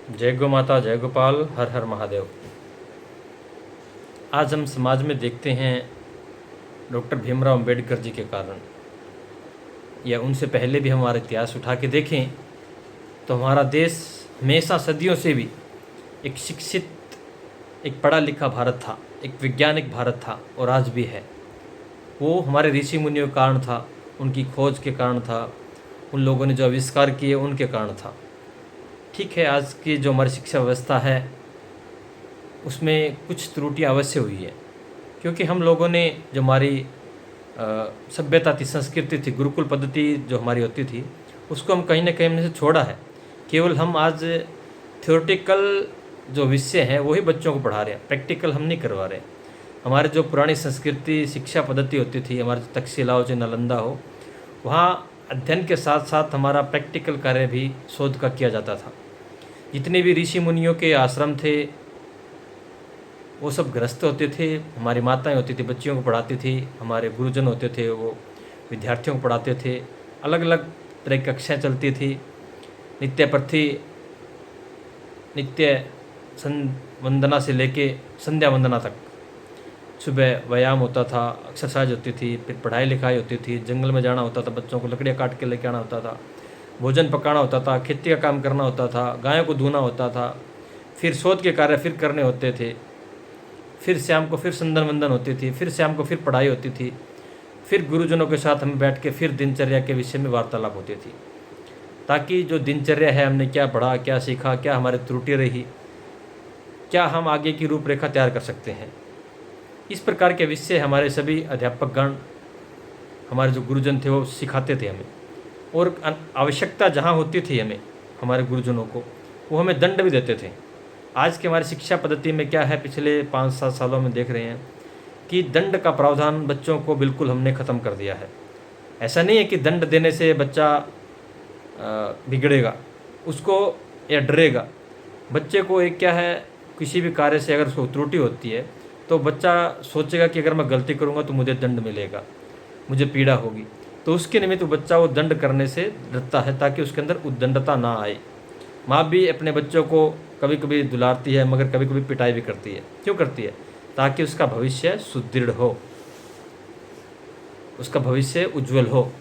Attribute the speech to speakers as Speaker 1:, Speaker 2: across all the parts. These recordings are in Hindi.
Speaker 1: जय गौ माता, जय गोपाल, हर हर महादेव। आज हम समाज में देखते हैं डॉक्टर भीमराव अंबेडकर जी के कारण, या उनसे पहले भी हमारा इतिहास उठा के देखें तो हमारा देश हमेशा सदियों से भी एक शिक्षित, एक पढ़ा लिखा भारत था, एक वैज्ञानिक भारत था और आज भी है। वो हमारे ऋषि मुनियों के कारण था, उनकी खोज के कारण था, उन लोगों ने जो आविष्कार किए उनके कारण था। ठीक है, आज की जो हमारी शिक्षा व्यवस्था है उसमें कुछ त्रुटियां अवश्य हुई है, क्योंकि हम लोगों ने जो हमारी सभ्यता थी, संस्कृति थी, गुरुकुल पद्धति जो हमारी होती थी, उसको हम कहीं ना कहीं हमने से छोड़ा है। केवल हम आज थ्योरेटिकल जो विषय हैं वही बच्चों को पढ़ा रहे हैं, प्रैक्टिकल हम नहीं करवा रहे। हमारे जो पुरानी संस्कृति शिक्षा पद्धति होती थी, हमारे तक्षशिला हो चाहे नालंदा हो, वहाँ अध्ययन के साथ साथ हमारा प्रैक्टिकल कार्य भी शोध का किया जाता था। जितने भी ऋषि मुनियों के आश्रम थे वो सब गृहस्थ होते थे, हमारी माताएं होती थी बच्चियों को पढ़ाती थी, हमारे गुरुजन होते थे वो विद्यार्थियों को पढ़ाते थे। अलग अलग तरह की कक्षाएँ चलती थी, नित्य प्रति नित्य वंदना से लेके संध्या वंदना तक। सुबह व्यायाम होता था, एक्सरसाइज होती थी, फिर पढ़ाई लिखाई होती थी, जंगल में जाना होता था, बच्चों को लकड़ियाँ काट के लेके आना होता था, भोजन पकाना होता था, खेती का काम करना होता था, गायों को धोना होता था, फिर शोध के कार्य फिर करने होते थे, फिर शाम को फिर संदन वंदन होती थी, फिर शाम को फिर पढ़ाई होती थी, फिर गुरुजनों के साथ हम बैठ के फिर दिनचर्या के विषय में वार्तालाप होती थी, ताकि जो दिनचर्या है, हमने क्या पढ़ा, क्या सीखा, क्या हमारी त्रुटि रही, क्या हम आगे की रूपरेखा तैयार कर सकते हैं। इस प्रकार के विषय हमारे सभी अध्यापकगण, हमारे जो गुरुजन थे वो सिखाते थे हमें, और आवश्यकता जहाँ होती थी हमें, हमारे गुरुजनों को, वो हमें दंड भी देते थे। आज के हमारी शिक्षा पद्धति में क्या है, पिछले 5-7 सालों में देख रहे हैं कि दंड का प्रावधान बच्चों को बिल्कुल हमने ख़त्म कर दिया है। ऐसा नहीं है कि दंड देने से बच्चा बिगड़ेगा उसको या डरेगा। बच्चे को एक क्या है, किसी भी कार्य से अगर उसको त्रुटि होती है तो बच्चा सोचेगा कि अगर मैं गलती करूँगा तो मुझे दंड मिलेगा, मुझे पीड़ा होगी, तो उसके निमित्त बच्चा वो दंड करने से डरता है, ताकि उसके अंदर उद्दंडता ना आए। माँ भी अपने बच्चों को कभी कभी दुलारती है, मगर कभी कभी पिटाई भी करती है। क्यों करती है? ताकि उसका भविष्य सुदृढ़ हो, उसका भविष्य उज्जवल हो।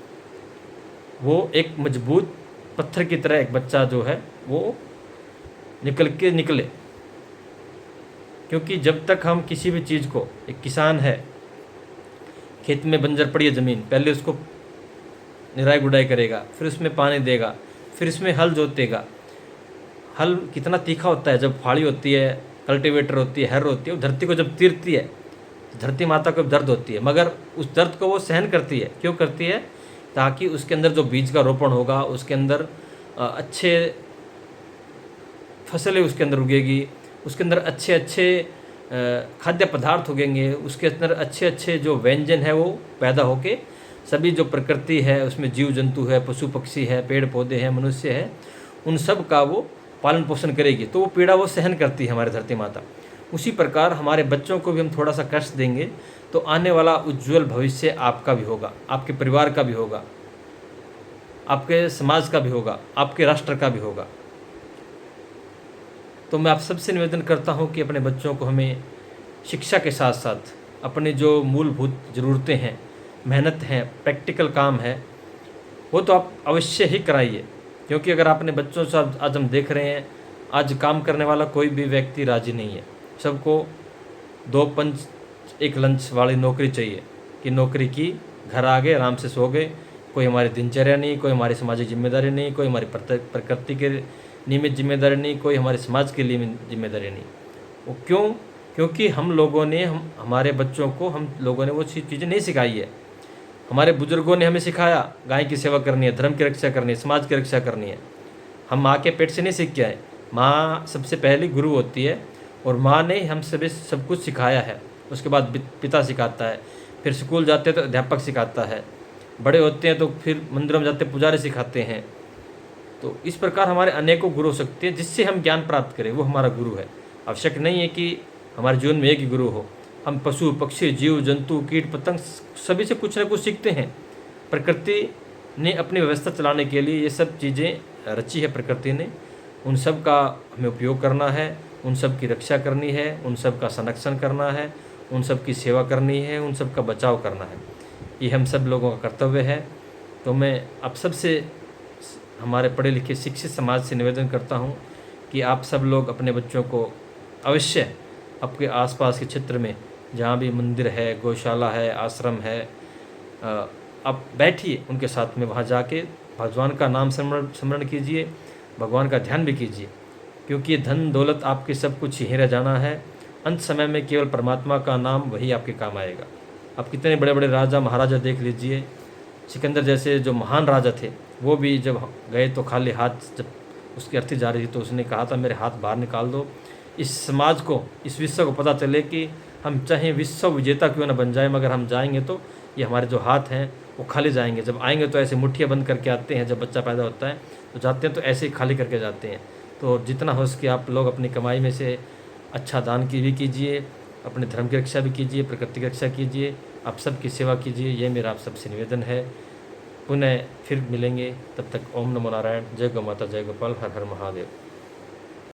Speaker 1: वो एक मजबूत पत्थर की तरह एक बच्चा जो है वो निकले। क्योंकि जब तक हम किसी भी चीज़ को, एक किसान है, खेत में बंजर पड़ी है ज़मीन, पहले उसको निराई गुड़ाई करेगा, फिर उसमें पानी देगा, फिर इसमें हल जोतेगा। हल कितना तीखा होता है, जब फाड़ी होती है, कल्टीवेटर होती है, हर होती है, वो धरती को जब तीरती है, धरती माता को दर्द होती है, मगर उस दर्द को वो सहन करती है। क्यों करती है? ताकि उसके अंदर जो बीज का रोपण होगा, उसके अंदर अच्छे फसलें उसके अंदर उगेगी, उसके अंदर अच्छे अच्छे खाद्य पदार्थ उगेंगे, उसके अंदर अच्छे अच्छे जो व्यंजन है वो पैदा होके सभी जो प्रकृति है उसमें जीव जंतु है, पशु पक्षी है, पेड़ पौधे हैं, मनुष्य है, उन सब का वो पालन पोषण करेगी। तो वो पीड़ा वो सहन करती है हमारी धरती माता। उसी प्रकार हमारे बच्चों को भी हम थोड़ा सा कष्ट देंगे तो आने वाला उज्जवल भविष्य आपका भी होगा, आपके परिवार का भी होगा, आपके समाज का भी होगा, आपके राष्ट्र का भी होगा। तो मैं आप सबसे निवेदन करता हूँ कि अपने बच्चों को हमें शिक्षा के साथ साथ अपने जो मूलभूत ज़रूरतें हैं, मेहनत है, प्रैक्टिकल काम है, वो तो आप अवश्य ही कराइए। क्योंकि अगर आपने बच्चों से आज हम देख रहे हैं, आज काम करने वाला कोई भी व्यक्ति राजी नहीं है। सबको 2 पंच 1 लंच वाली नौकरी चाहिए, कि नौकरी की, घर आ गए, आराम से सो गए, कोई हमारी दिनचर्या नहीं, कोई हमारी सामाजिक जिम्मेदारी नहीं, कोई हमारी प्रकृति के नियमित जिम्मेदारी नहीं, कोई हमारे समाज के लिए जिम्मेदारी नहीं। वो क्यों? क्योंकि हम लोगों ने हमारे बच्चों को हम लोगों ने वो चीज़ें नहीं सिखाई है। हमारे बुजुर्गों ने हमें सिखाया गाय की सेवा करनी है, धर्म की रक्षा करनी है, समाज की रक्षा करनी है। हम माँ के पेट से नहीं सीख के आए। माँ सबसे पहली गुरु होती है, और माँ ने हम सभी सब कुछ सिखाया है। उसके बाद पिता सिखाता है, फिर स्कूल जाते हैं तो अध्यापक सिखाता है, बड़े होते हैं तो फिर मंदिरों में जाते पुजारी सिखाते हैं। तो इस प्रकार हमारे अनेकों गुरु हो सकते हैं, जिससे हम ज्ञान प्राप्त करें, वो हमारा गुरु है। आवश्यक नहीं है कि हमारे जीवन में एक ही गुरु हो। हम पशु पक्षी, जीव जंतु, कीट पतंग सभी से कुछ न कुछ सीखते हैं। प्रकृति ने अपनी व्यवस्था चलाने के लिए ये सब चीज़ें रची है प्रकृति ने, उन सब का हमें उपयोग करना है, उन सब की रक्षा करनी है, उन सब का संरक्षण करना है, उन सब की सेवा करनी है, उन सब का बचाव करना है। ये हम सब लोगों का कर्तव्य है। तो मैं आप सबसे, हमारे पढ़े लिखे शिक्षित समाज से निवेदन करता हूँ कि आप सब लोग अपने बच्चों को अवश्य आपके आसपास के क्षेत्र में जहाँ भी मंदिर है, गौशाला है, आश्रम है, आप बैठिए उनके साथ में, वहाँ जाके भगवान का नाम स्मरण कीजिए, भगवान का ध्यान भी कीजिए, क्योंकि ये धन दौलत आपके सब कुछ यहीं रह जाना है। अंत समय में केवल परमात्मा का नाम वही आपके काम आएगा। आप कितने बड़े बड़े राजा महाराजा देख लीजिए, सिकंदर जैसे जो महान राजा थे, वो भी जब गए तो खाली हाथ, जब उसकी अर्थी जा रही थी तो उसने कहा था मेरे हाथ बाहर निकाल दो। इस समाज को, इस विश्व को पता चले कि हम चाहे विश्व विजेता क्यों न बन जाए, मगर हम जाएंगे तो ये हमारे जो हाथ हैं वो खाली जाएंगे। जब आएंगे तो ऐसे मुट्ठियाँ बंद करके आते हैं, जब बच्चा पैदा होता है तो जाते हैं तो ऐसे ही खाली करके जाते हैं। तो जितना हो सके आप लोग अपनी कमाई में से अच्छा दान की भी कीजिए, अपने धर्म की रक्षा भी कीजिए, प्रकृति की रक्षा कीजिए, आप सबकी सेवा कीजिए। ये मेरा आप सबसे निवेदन है। पुनः फिर मिलेंगे, तब तक ओम नमो नारायण। जय गौ माता, जय गोपाल, हर हर महादेव।